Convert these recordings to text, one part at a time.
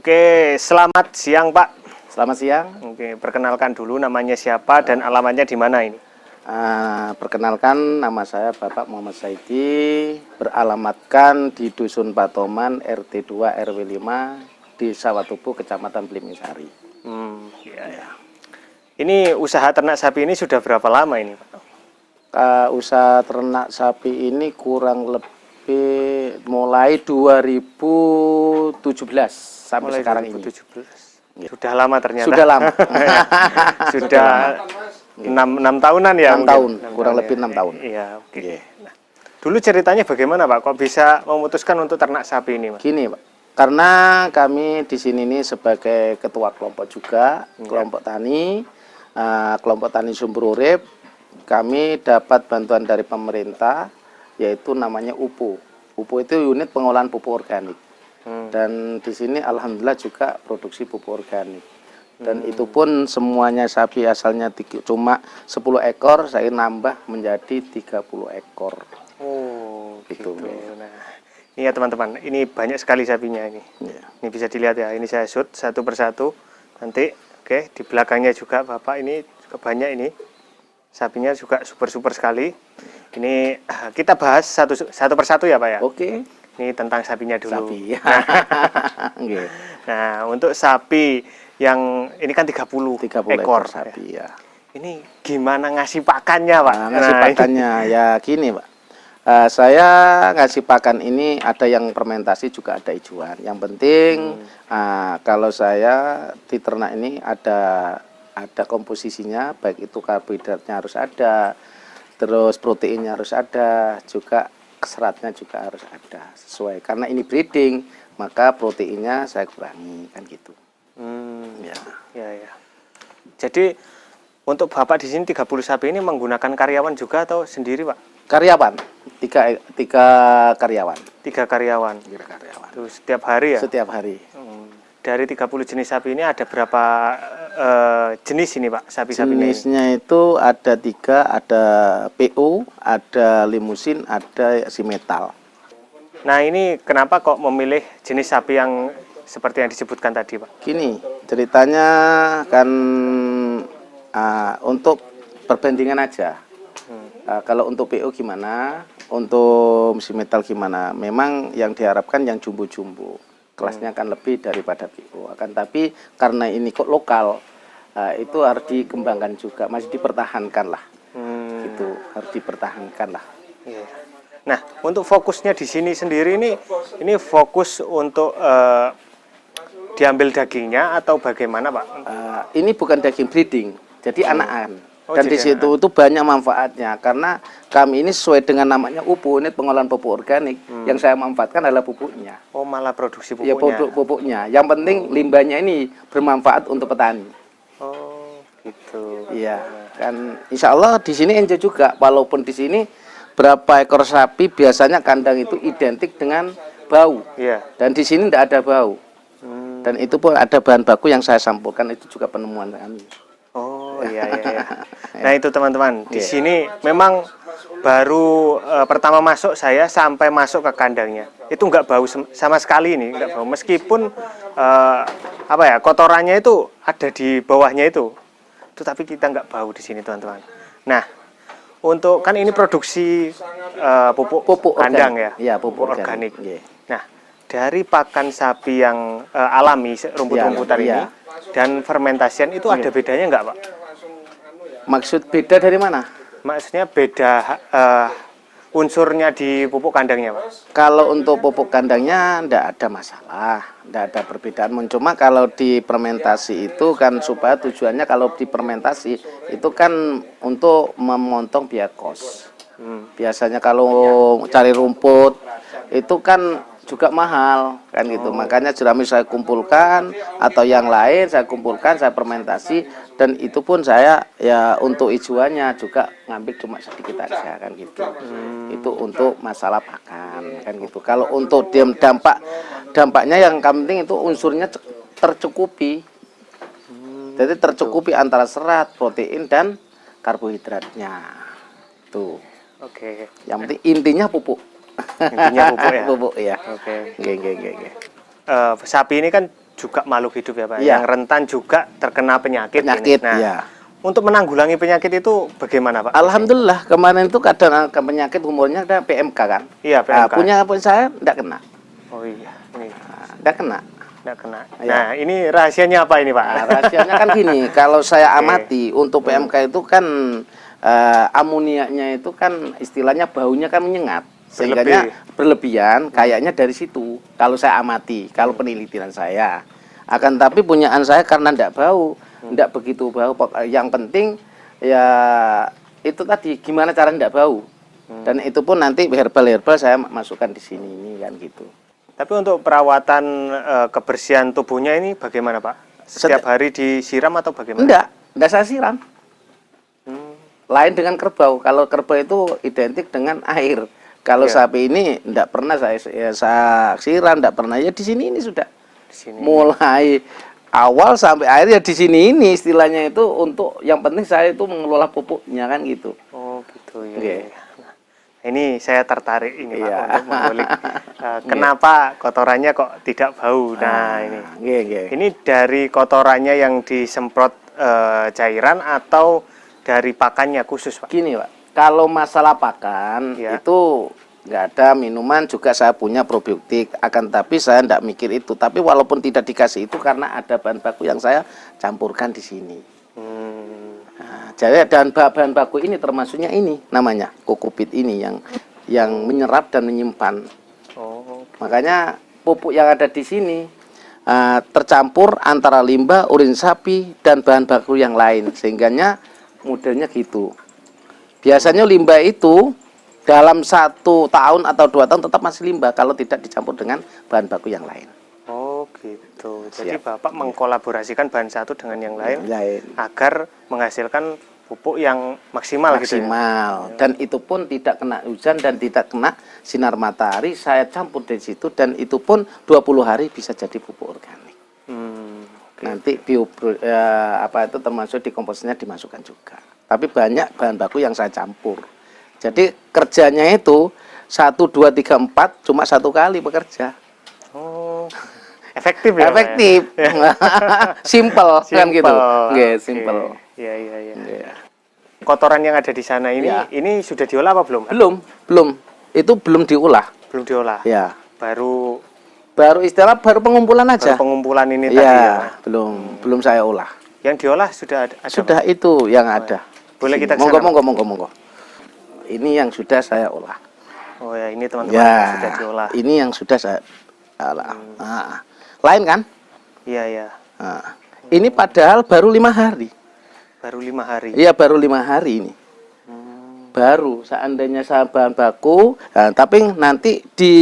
Oke, selamat siang Pak. Selamat siang. Oke, perkenalkan dulu namanya siapa dan alamatnya di mana ini? Perkenalkan, nama saya Bapak Muhammad Saidi, beralamatkan di Dusun Patoman, RT 2 RW 5, Desa Watubu, Kecamatan Blimisari. Ya. Ini usaha ternak sapi ini sudah berapa lama ini Pak? Usaha ternak sapi ini kurang lebih mulai 2017 sampai Mulai sekarang 2017. Ini. Sudah lama ternyata. Sudah lama. Sudah 6 tahunan ya? 6 tahun, kurang tahun lebih 6 tahun. Iya, oke. Nah, dulu ceritanya bagaimana Pak? Kok bisa memutuskan untuk ternak sapi ini Pak? Gini Pak, karena kami di sini nih sebagai ketua kelompok juga, kelompok tani, kelompok tani sumber urip, kami dapat bantuan dari pemerintah, yaitu namanya UPU. UPU itu unit pengolahan pupuk organik. Dan di sini alhamdulillah juga produksi pupuk organik. Dan itu pun semuanya sapi asalnya cuma 10 ekor, saya nambah menjadi 30 ekor. Oh, gitu. Ya. Nah, ini ya teman-teman, ini banyak sekali sapinya ini. Ya. Ini bisa dilihat ya, ini saya shoot satu persatu. Nanti, oke, di belakangnya juga Bapak ini juga banyak ini. Sapinya juga super sekali. Ini kita bahas satu persatu ya Pak ya. Oke. Ini tentang sapinya dulu. Sapi. Nah, untuk sapi yang ini kan 30 ekor sapi ya. Ini gimana ngasih pakannya Pak? Ngasih pakannya ya gini Pak. Saya ngasih pakan ini ada yang fermentasi juga ada hijauan. Yang penting kalau saya di ternak ini ada komposisinya, baik itu karbohidratnya harus ada, terus proteinnya harus ada, juga seratnya juga harus ada sesuai. Karena ini breeding, maka proteinnya saya kurangi kan gitu. Ya. Jadi untuk Bapak di sini 30 sapi ini menggunakan karyawan juga atau sendiri Pak? Karyawan, tiga karyawan. 3 karyawan. Itu setiap hari ya? Setiap hari. Dari 30 jenis sapi ini ada berapa jenis ini Pak, sapi-sapinya ini? Jenisnya itu ada 3, ada PO, ada limusin, ada si metal. Nah ini kenapa kok memilih jenis sapi yang seperti yang disebutkan tadi Pak? Gini, ceritanya kan untuk perbandingan aja. Kalau untuk PO gimana, untuk si metal gimana, memang yang diharapkan yang jumbo-jumbo. Kelasnya akan lebih daripada PO. Akan tapi karena ini kok lokal, itu harus dikembangkan juga, masih dipertahankan lah. Itu harus dipertahankan lah. Nah, untuk fokusnya di sini sendiri ini fokus untuk diambil dagingnya atau bagaimana Pak? Ini bukan daging breeding, jadi anakan. Dan di situ anak. itu banyak manfaatnya karena kami ini sesuai dengan namanya UPU, unit pengolahan pupuk organik. Yang saya manfaatkan adalah pupuknya. Oh, malah produksi pupuknya. Ya, pupuknya. Yang penting limbahnya ini bermanfaat untuk petani. Oh, gitu. Iya, kan insya Allah di sini enjoy juga. Walaupun di sini berapa ekor sapi biasanya kandang itu identik dengan bau. Iya. Dan di sini tidak ada bau. Dan itu pun ada bahan baku yang saya sampurkan, itu juga penemuan kami. Oh iya. Nah itu teman-teman, di sini memang baru pertama masuk saya sampai masuk ke kandangnya itu nggak bau sama sekali ini, nggak bau meskipun kotorannya itu ada di bawahnya itu tapi kita nggak bau di sini teman-teman. Nah untuk kan ini produksi pupuk kandang organik. Ya, pupuk organik. Nah dari pakan sapi yang alami rumput-rumputan ini dan fermentasian itu ada bedanya nggak Pak? Maksud beda dari mana? Maksudnya beda unsurnya di pupuk kandangnya Pak? Kalau untuk pupuk kandangnya enggak ada masalah, enggak ada perbedaan. Cuma kalau di fermentasi itu kan supaya tujuannya kalau di fermentasi itu kan untuk memotong biaya kos. Biasanya kalau cari rumput itu kan juga mahal kan gitu. Makanya jerami saya kumpulkan atau yang lain saya kumpulkan, saya fermentasi, dan itu pun saya ya untuk hijauannya juga ngambil cuma sedikit aja kan gitu. Itu untuk masalah pakan kan gitu. Kalau untuk dampaknya yang penting itu unsurnya tercukupi. Jadi tercukupi antara serat, protein dan karbohidratnya. Tuh. Oke. Yang penting intinya pupuk. Intinya pupuk ya. Pupuk ya. Oke. Oke. Sapi ini kan juga makhluk hidup ya Pak, Iya. yang rentan juga terkena penyakit. Penyakit, ini. Nah, ya. untuk menanggulangi penyakit itu bagaimana Pak? Alhamdulillah kemarin itu kadang penyakit umurnya ada PMK kan. Iya, Nah, PMK. punya saya enggak kena. Oh iya, ini Enggak kena. nggak kena. Iya. Nah, ini rahasianya apa ini Pak? Nah, rahasianya kan gini, kalau saya Oke. amati untuk PMK itu kan amoniaknya itu kan istilahnya baunya kan menyengat, sehingga berlebihan kayaknya dari situ. Kalau saya amati, kalau penelitian saya, akan tapi punyaan saya karena ndak bau, ndak begitu bau. Yang penting ya itu tadi gimana cara ndak bau. Dan itu pun nanti herbal saya masukkan di sini ini kan gitu. Tapi untuk perawatan kebersihan tubuhnya ini bagaimana Pak? Setiap hari disiram atau bagaimana? Enggak saya siram. Lain dengan kerbau. Kalau kerbau itu identik dengan air. Kalau Iya. sapi ini enggak pernah saya siram, enggak pernah. Ya di sini ini sudah. Di sini. Mulai awal sampai akhir ya di sini ini istilahnya itu untuk yang penting saya itu mengelola pupuknya kan gitu. Oh gitu ya. Oke. Nah, ini saya tertarik ini Pak Iya. untuk mengulik kenapa kotorannya kok tidak bau. Nah ini. Nggih. Ini dari kotorannya yang disemprot cairan atau dari pakannya khusus Pak? Gini Pak, kalau masalah pakan Ya. itu nggak ada minuman juga saya punya probiotik, akan tapi saya nggak mikir itu. Tapi walaupun tidak dikasih itu karena ada bahan baku yang saya campurkan di sini. Nah, jadi dan bahan baku ini termasuknya ini namanya kokopit ini yang menyerap dan menyimpan. Oh. Makanya pupuk yang ada di sini tercampur antara limbah, urin sapi dan bahan baku yang lain, sehingganya modelnya gitu. Biasanya limbah itu dalam 1 tahun atau 2 tahun tetap masih limbah kalau tidak dicampur dengan bahan baku yang lain. Oh gitu. Jadi Siap. Bapak mengkolaborasikan bahan satu dengan yang lain Lain. agar menghasilkan pupuk yang maksimal, gitu ya? Maksimal. Dan itu pun tidak kena hujan dan tidak kena sinar matahari. Saya campur dari situ dan itu pun 20 hari bisa jadi pupuk organik. Nanti apa itu termasuk dekomposnya dimasukkan juga. Tapi banyak bahan baku yang saya campur. Jadi kerjanya itu 1, 2, 3, 4 cuma 1 kali bekerja. Oh, efektif ya? Pak, ya? Efektif. Simple kan gitu. Nggih, simple. Iya. Kotoran yang ada di sana Ya. ini sudah diolah apa belum? Pak? Belum. Itu belum diolah. Belum diolah. Ya. Baru Baru pengumpulan aja. pengumpulan ini tadi Ya, ya. belum saya olah. Yang diolah sudah ada. Sudah Pak? itu yang ada. Boleh kita Monggo, kesana, Pak? monggo. Ini yang sudah saya olah. Oh ya, ini teman-teman Ya, sudah diolah. ini yang sudah saya olah. Nah, lain kan? Iya. Nah, ini padahal baru 5 hari. Baru 5 hari. Iya, baru 5 hari ini. Baru seandainya saya bahan baku, nah, tapi nanti di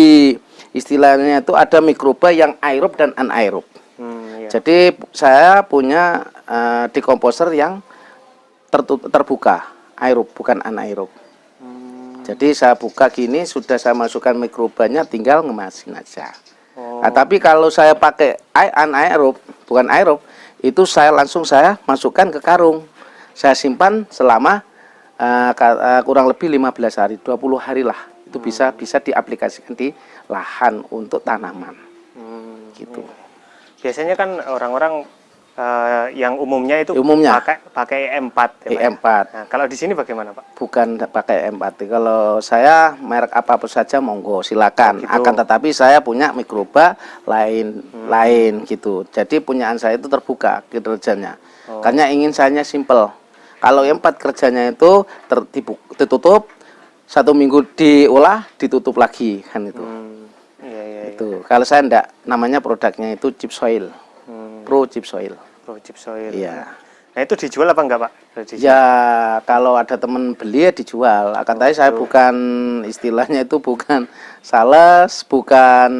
istilahnya itu ada mikroba yang aerob dan anaerob. Iya. Jadi saya punya dekomposer yang terbuka, aerob bukan anaerob. Jadi saya buka gini, sudah saya masukkan mikrobanya, tinggal ngemasin aja. Oh. Nah, tapi kalau saya pakai anaerob, bukan aerob, itu saya langsung masukkan ke karung. Saya simpan selama kurang lebih 15 hari, 20 hari lah. Itu bisa diaplikasikan di lahan untuk tanaman. Gitu. Biasanya kan orang-orang yang umumnya itu Umumnya. pakai E4 ya, Pak, ya? E4. Nah, kalau di sini bagaimana Pak? Bukan pakai empati. Kalau saya merek apapun saja monggo silakan. Oh, gitu. Akan tetapi saya punya mikroba lain gitu. Jadi punyaan saya itu terbuka kerjanya. Karena ingin saya simple. Kalau empat kerjanya itu ditutup 1 minggu diolah ditutup lagi kan itu. Iya. Itu. Kalau saya enggak, namanya produknya itu chip soil. Pro chip soil. Pro chip soil. Iya. Nah, itu dijual apa enggak Pak? Ya kalau ada teman beli ya dijual. Akan tapi saya bukan istilahnya itu bukan sales, bukan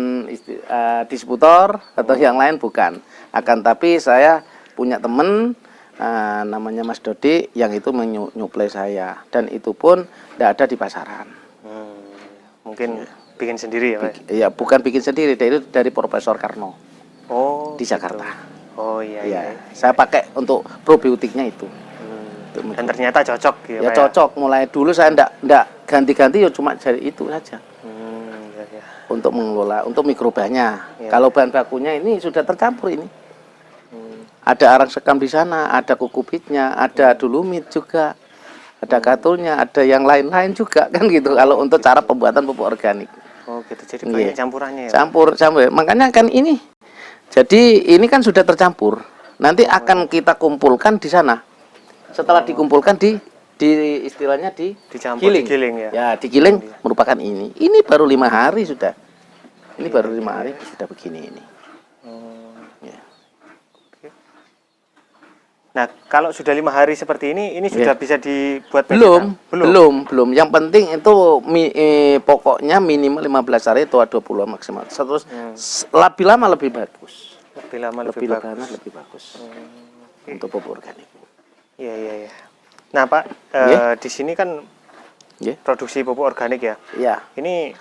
distributor atau yang lain bukan. Akan tapi saya punya teman namanya Mas Dodi yang itu menyuplai saya dan itu pun tidak ada di pasaran. Mungkin bikin sendiri ya Pak? Ya bukan bikin sendiri, dari Profesor Karno. Oh. Di Jakarta. Oh iya. Saya pakai untuk probiotiknya itu. Dan ternyata cocok ya cocok. Mulai dulu saya enggak ganti-ganti ya cuma dari itu saja. Iya. Untuk mengelola, untuk mikrobanya. Iya. Kalau bahan bakunya ini sudah tercampur ini. Hmm. Ada arang sekam di sana, ada kukubitnya, ada dolomit juga, ada katulnya, ada yang lain-lain juga kan gitu. Kalau untuk gitu. cara pembuatan pupuk organik. Oh gitu, jadi Iya. banyak campurannya ya Pak? Campur. Makanya kan ini. Jadi ini kan sudah tercampur. Nanti akan kita kumpulkan di sana. Setelah dikumpulkan di istilahnya Dicampur, digiling ya? Ya, digiling merupakan ini. Ini baru 5 hari sudah. Ini baru 5 hari sudah begini ini. Ya. Nah, kalau sudah 5 hari seperti ini sudah bisa dibuat Belum. belum. Yang penting itu pokoknya minimal 15 hari atau 20 maksimal. Terus lebih lama lebih bagus. Lebih lama Lebih bagus. lebih bagus. Untuk pupuk organik. Iya. Nah, Pak, di sini kan produksi pupuk organik ya. Iya. Ini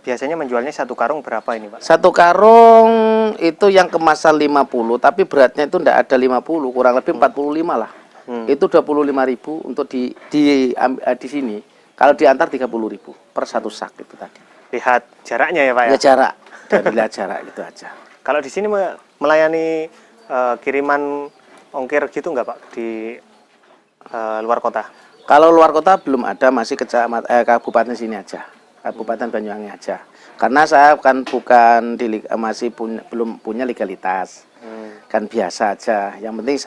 biasanya menjualnya 1 karung berapa ini, Pak? 1 karung itu yang kemasan 50, tapi beratnya itu enggak ada 50, kurang lebih 45 lah. Itu 25.000 untuk di sini. Kalau diantar 30.000 per 1 sak itu tadi. Lihat jaraknya ya, Pak ya? Ya jarak, dari lihat jarak gitu aja. Kalau di sini melayani kiriman ongkir gitu nggak, Pak, di luar kota? Kalau luar kota belum ada, masih kabupaten sini aja. Kabupaten Banyuwangi aja. Karena saya kan bukan belum punya legalitas. Kan biasa aja. Yang penting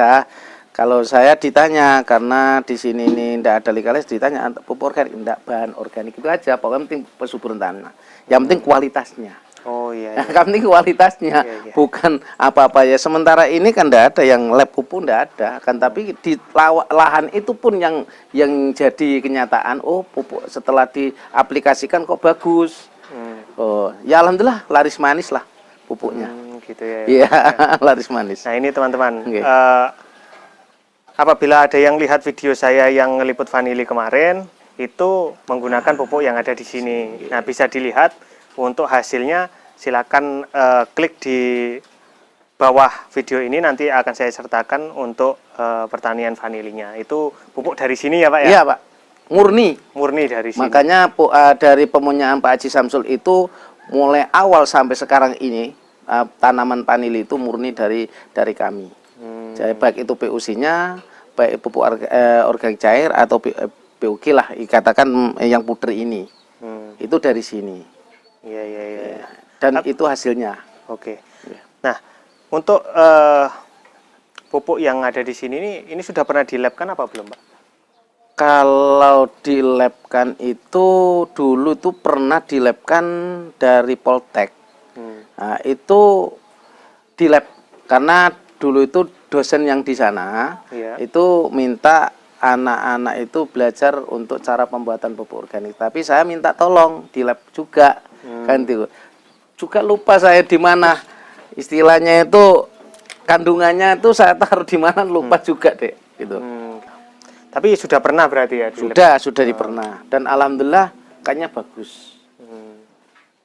kalau saya ditanya, karena di sini ini tidak ada legalitas, ditanya pupuk organik, enggak, bahan organik itu aja. Pokoknya penting persuburan tanah. Yang penting kualitasnya. Oh iya. Yang penting kualitasnya, bukan apa-apa ya. Sementara ini kan tidak ada yang lab pupuk, tidak ada. Kan tapi di lahan itu pun yang jadi kenyataan. Oh, pupuk setelah diaplikasikan kok bagus. Oh, ya alhamdulillah laris manis lah pupuknya. Gitu ya. Iya, laris manis. Nah ini teman-teman, apabila ada yang lihat video saya yang ngeliput vanili kemarin, itu menggunakan pupuk yang ada di sini. Nah bisa dilihat. Untuk hasilnya silakan klik di bawah video ini, nanti akan saya sertakan untuk pertanian vanilinya. Itu pupuk dari sini ya, Pak ya? Iya, Pak. Murni dari sini. Makanya dari pemunyaan Pak Haji Samsul itu mulai awal sampai sekarang ini tanaman vanili itu murni dari kami. Jadi baik itu PUC-nya, baik pupuk organik cair atau PUG lah, katakan yang puder ini. Itu dari sini. Iya. Dan itu hasilnya. Oke. Nah, untuk pupuk yang ada di sini ini sudah pernah dilabkan apa belum, Pak? Kalau dilabkan itu dulu itu pernah dilabkan dari Poltek. Nah, itu dilab karena dulu itu dosen yang di sana itu minta anak-anak itu belajar untuk cara pembuatan pupuk organik. Tapi saya minta tolong di lab juga. Kan itu. Juga lupa saya di mana istilahnya itu kandungannya itu saya taruh di mana lupa juga deh gitu. Tapi sudah pernah berarti ya? Sudah pernah, dan alhamdulillah kayaknya bagus.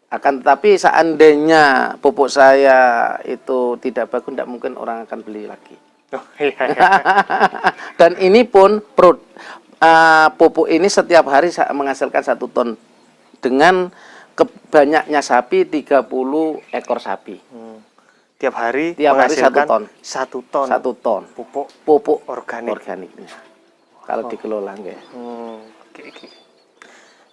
Akan tetapi seandainya pupuk saya itu tidak bagus, tidak mungkin orang akan beli lagi. Oh, iya. Dan ini pun pupuk ini setiap hari menghasilkan 1 ton dengan banyaknya sapi 30 ekor sapi. Tiap hari 1 ton. 1 ton. 1 ton. Pupuk organiknya. Kalau dikelola enggak. Oke.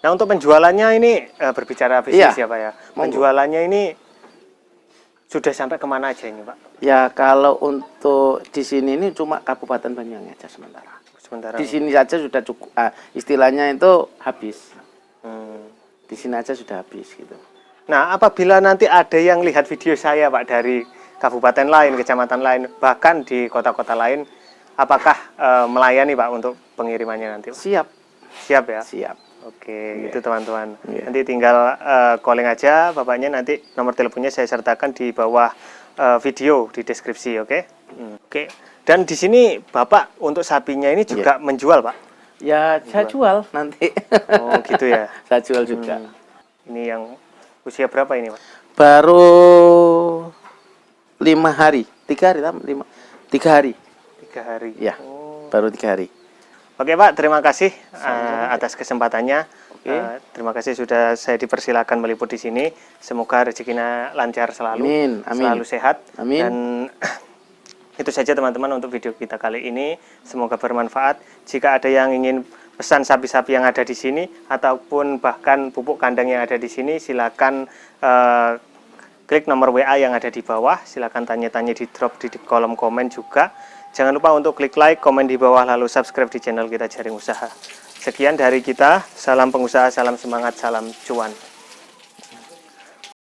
Nah, untuk penjualannya ini berbicara bisnis ya, Pak ya. Penjualannya ini sudah sampai kemana aja ini, Pak? Ya, kalau untuk di sini ini cuma Kabupaten Banyuwangi aja sementara. Di sini saja sudah cukup. Istilahnya itu habis. Di sini aja sudah habis gitu. Nah, apabila nanti ada yang lihat video saya, Pak, dari kabupaten lain, kecamatan lain, bahkan di kota-kota lain, apakah melayani, Pak, untuk pengirimannya nanti, Pak? Siap ya? Siap. Oke, itu teman-teman. Nanti tinggal calling aja Bapaknya, nanti nomor teleponnya saya sertakan di bawah video di deskripsi, oke? Oke. Dan di sini Bapak untuk sapinya ini juga menjual, Pak? Ya, saya jual nanti. Oh, gitu ya. Saya jual juga. Ini yang usia berapa ini, Pak? Baru 5 hari. 3 hari, 3 hari. 3 hari. Ya, baru 3 hari. Oke Pak, terima kasih atas kesempatannya. Terima kasih sudah saya dipersilakan meliput di sini. Semoga rezekinya lancar selalu, Amin. selalu sehat. Amin. Dan itu saja teman-teman untuk video kita kali ini. Semoga bermanfaat. Jika ada yang ingin pesan sapi-sapi yang ada di sini ataupun bahkan pupuk kandang yang ada di sini, silakan klik nomor WA yang ada di bawah. Silakan tanya-tanya di drop di kolom komen juga. Jangan lupa untuk klik like, komen di bawah, lalu subscribe di channel kita Jaring Usaha. Sekian dari kita, salam pengusaha, salam semangat, salam cuan.